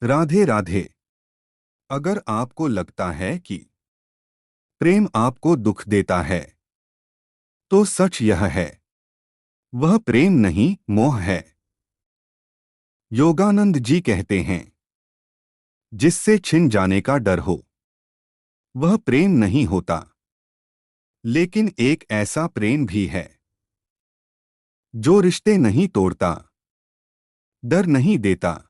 राधे राधे। अगर आपको लगता है कि प्रेम आपको दुख देता है, तो सच यह है, वह प्रेम नहीं मोह है। योगानंद जी कहते हैं, जिससे छिन जाने का डर हो, वह प्रेम नहीं होता। लेकिन एक ऐसा प्रेम भी है, जो रिश्ते नहीं तोड़ता, डर नहीं देता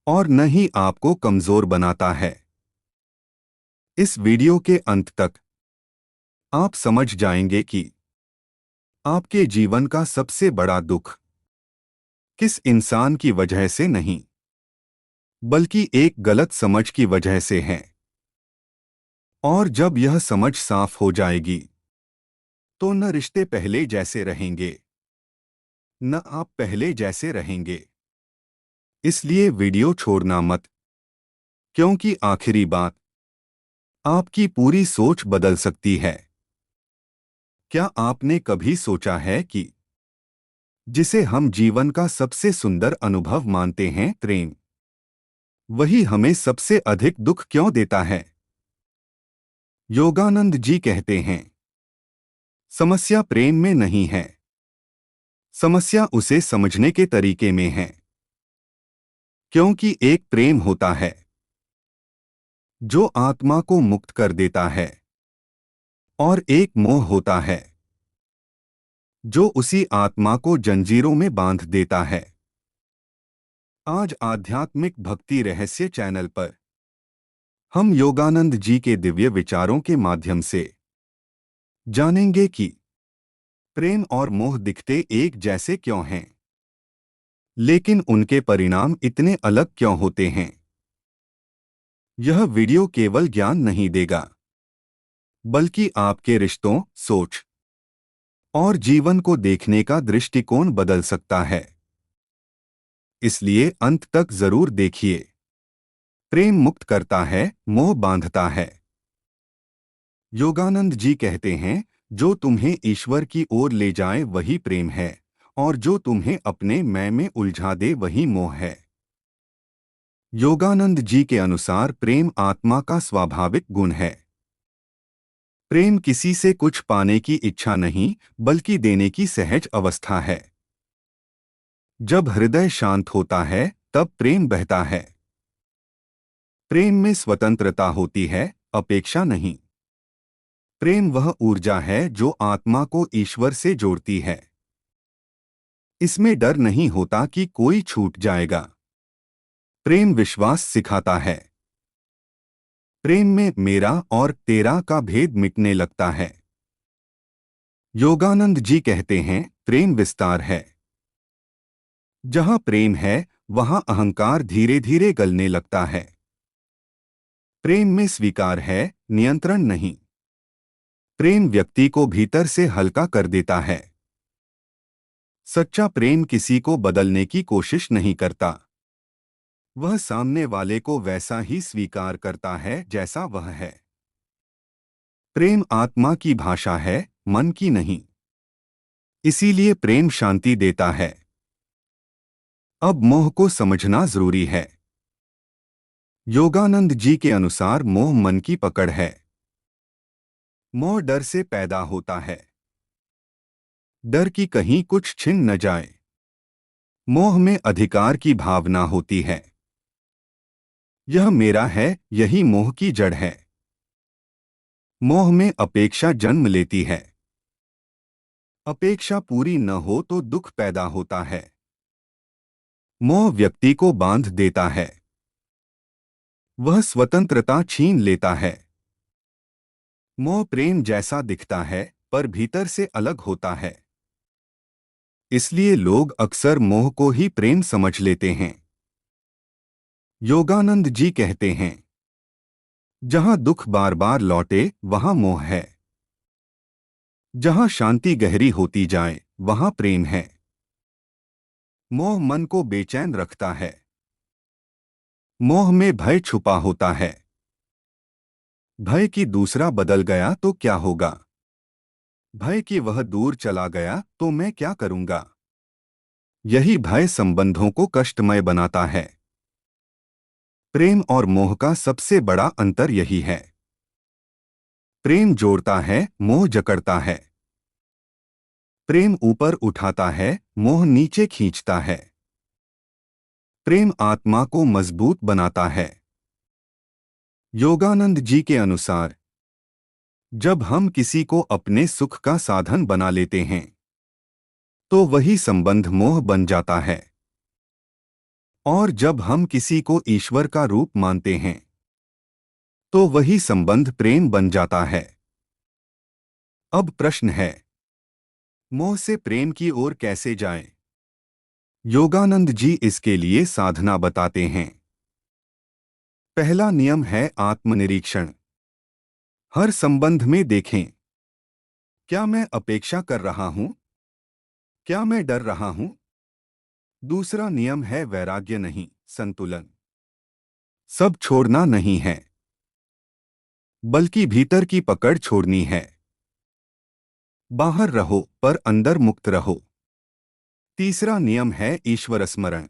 और न ही आपको कमजोर बनाता है। इस वीडियो के अंत तक आप समझ जाएंगे कि आपके जीवन का सबसे बड़ा दुख किस इंसान की वजह से नहीं, बल्कि एक गलत समझ की वजह से है। और जब यह समझ साफ हो जाएगी, तो न रिश्ते पहले जैसे रहेंगे, न आप पहले जैसे रहेंगे। इसलिए वीडियो छोड़ना मत, क्योंकि आखिरी बात आपकी पूरी सोच बदल सकती है। क्या आपने कभी सोचा है कि जिसे हम जीवन का सबसे सुंदर अनुभव मानते हैं, प्रेम, वही हमें सबसे अधिक दुख क्यों देता है? योगानंद जी कहते हैं, समस्या प्रेम में नहीं है, समस्या उसे समझने के तरीके में है। क्योंकि एक प्रेम होता है जो आत्मा को मुक्त कर देता है, और एक मोह होता है जो उसी आत्मा को जंजीरों में बांध देता है। आज आध्यात्मिक भक्ति रहस्य चैनल पर हम योगानंद जी के दिव्य विचारों के माध्यम से जानेंगे कि प्रेम और मोह दिखते एक जैसे क्यों हैं, लेकिन उनके परिणाम इतने अलग क्यों होते हैं। यह वीडियो केवल ज्ञान नहीं देगा, बल्कि आपके रिश्तों, सोच और जीवन को देखने का दृष्टिकोण बदल सकता है। इसलिए अंत तक जरूर देखिए। प्रेम मुक्त करता है, मोह बांधता है। योगानंद जी कहते हैं, जो तुम्हें ईश्वर की ओर ले जाए वही प्रेम है, और जो तुम्हें अपने मैं में उलझा दे वही मोह है। योगानंद जी के अनुसार प्रेम आत्मा का स्वाभाविक गुण है। प्रेम किसी से कुछ पाने की इच्छा नहीं, बल्कि देने की सहज अवस्था है। जब हृदय शांत होता है, तब प्रेम बहता है। प्रेम में स्वतंत्रता होती है, अपेक्षा नहीं। प्रेम वह ऊर्जा है जो आत्मा को ईश्वर से जोड़ती है। इसमें डर नहीं होता कि कोई छूट जाएगा। प्रेम विश्वास सिखाता है। प्रेम में मेरा और तेरा का भेद मिटने लगता है। योगानंद जी कहते हैं, प्रेम विस्तार है। जहां प्रेम है, वहां अहंकार धीरे धीरे गलने लगता है। प्रेम में स्वीकार है, नियंत्रण नहीं। प्रेम व्यक्ति को भीतर से हल्का कर देता है। सच्चा प्रेम किसी को बदलने की कोशिश नहीं करता। वह सामने वाले को वैसा ही स्वीकार करता है जैसा वह है। प्रेम आत्मा की भाषा है, मन की नहीं। इसीलिए प्रेम शांति देता है। अब मोह को समझना जरूरी है। योगानंद जी के अनुसार मोह मन की पकड़ है। मोह डर से पैदा होता है। डर कि कहीं कुछ छिन न जाए। मोह में अधिकार की भावना होती है। यह मेरा है, यही मोह की जड़ है। मोह में अपेक्षा जन्म लेती है। अपेक्षा पूरी न हो तो दुख पैदा होता है। मोह व्यक्ति को बांध देता है। वह स्वतंत्रता छीन लेता है। मोह प्रेम जैसा दिखता है, पर भीतर से अलग होता है। इसलिए लोग अक्सर मोह को ही प्रेम समझ लेते हैं। योगानंद जी कहते हैं, जहां दुख बार बार लौटे वहां मोह है। जहां शांति गहरी होती जाए, वहां प्रेम है। मोह मन को बेचैन रखता है। मोह में भय छुपा होता है। भय कि दूसरा बदल गया तो क्या होगा। भय कि वह दूर चला गया तो मैं क्या करूंगा। यही भय संबंधों को कष्टमय बनाता है। प्रेम और मोह का सबसे बड़ा अंतर यही है। प्रेम जोड़ता है, मोह जकड़ता है। प्रेम ऊपर उठाता है, मोह नीचे खींचता है। प्रेम आत्मा को मजबूत बनाता है। योगानंद जी के अनुसार, जब हम किसी को अपने सुख का साधन बना लेते हैं तो वही संबंध मोह बन जाता है, और जब हम किसी को ईश्वर का रूप मानते हैं तो वही संबंध प्रेम बन जाता है। अब प्रश्न है, मोह से प्रेम की ओर कैसे जाएं? योगानंद जी इसके लिए साधना बताते हैं। पहला नियम है आत्मनिरीक्षण। हर संबंध में देखें, क्या मैं अपेक्षा कर रहा हूं? क्या मैं डर रहा हूं? दूसरा नियम है वैराग्य नहीं, संतुलन। सब छोड़ना नहीं है, बल्कि भीतर की पकड़ छोड़नी है। बाहर रहो पर अंदर मुक्त रहो। तीसरा नियम है ईश्वर स्मरण।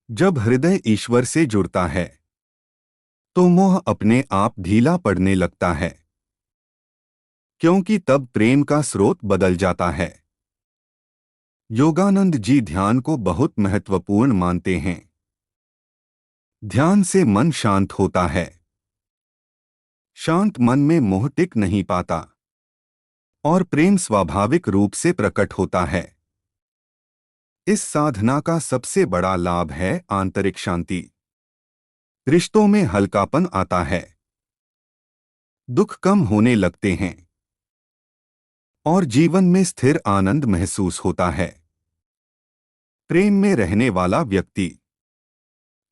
जब हृदय ईश्वर से जुड़ता है तो मोह अपने आप ढीला पड़ने लगता है, क्योंकि तब प्रेम का स्रोत बदल जाता है। योगानंद जी ध्यान को बहुत महत्वपूर्ण मानते हैं। ध्यान से मन शांत होता है। शांत मन में मोह टिक नहीं पाता और प्रेम स्वाभाविक रूप से प्रकट होता है। इस साधना का सबसे बड़ा लाभ है आंतरिक शांति। रिश्तों में हल्कापन आता है, दुख कम होने लगते हैं और जीवन में स्थिर आनंद महसूस होता है। प्रेम में रहने वाला व्यक्ति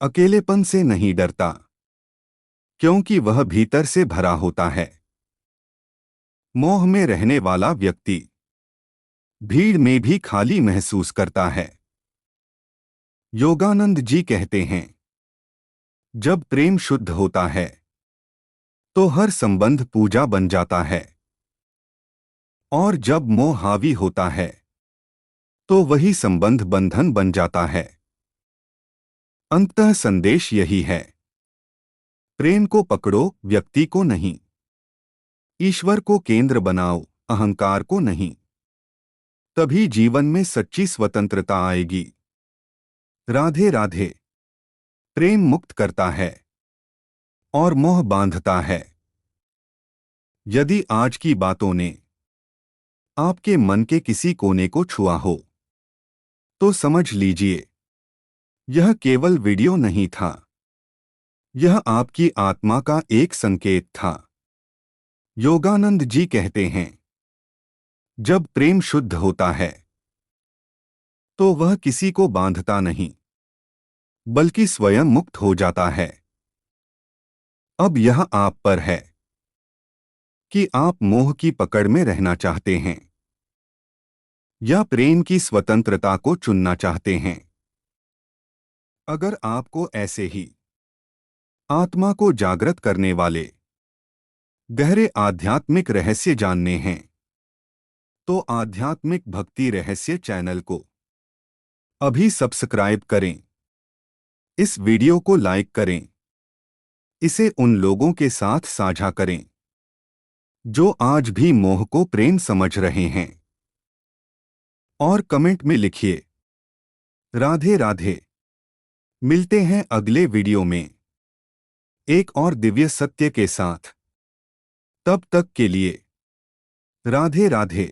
अकेलेपन से नहीं डरता, क्योंकि वह भीतर से भरा होता है। मोह में रहने वाला व्यक्ति भीड़ में भी खाली महसूस करता है। योगानंद जी कहते हैं, जब प्रेम शुद्ध होता है तो हर संबंध पूजा बन जाता है, और जब मोह हावी होता है तो वही संबंध बंधन बन जाता है। अंततः संदेश यही है, प्रेम को पकड़ो, व्यक्ति को नहीं। ईश्वर को केंद्र बनाओ, अहंकार को नहीं। तभी जीवन में सच्ची स्वतंत्रता आएगी। राधे राधे। प्रेम मुक्त करता है और मोह बांधता है। यदि आज की बातों ने आपके मन के किसी कोने को छुआ हो तो समझ लीजिए, यह केवल वीडियो नहीं था, यह आपकी आत्मा का एक संकेत था। योगानंद जी कहते हैं, जब प्रेम शुद्ध होता है तो वह किसी को बांधता नहीं, बल्कि स्वयं मुक्त हो जाता है। अब यह आप पर है कि आप मोह की पकड़ में रहना चाहते हैं या प्रेम की स्वतंत्रता को चुनना चाहते हैं। अगर आपको ऐसे ही आत्मा को जागृत करने वाले गहरे आध्यात्मिक रहस्य जानने हैं तो आध्यात्मिक भक्ति रहस्य चैनल को अभी सब्सक्राइब करें। इस वीडियो को लाइक करें। इसे उन लोगों के साथ साझा करें जो आज भी मोह को प्रेम समझ रहे हैं, और कमेंट में लिखिए, राधे राधे। मिलते हैं अगले वीडियो में एक और दिव्य सत्य के साथ। तब तक के लिए राधे राधे।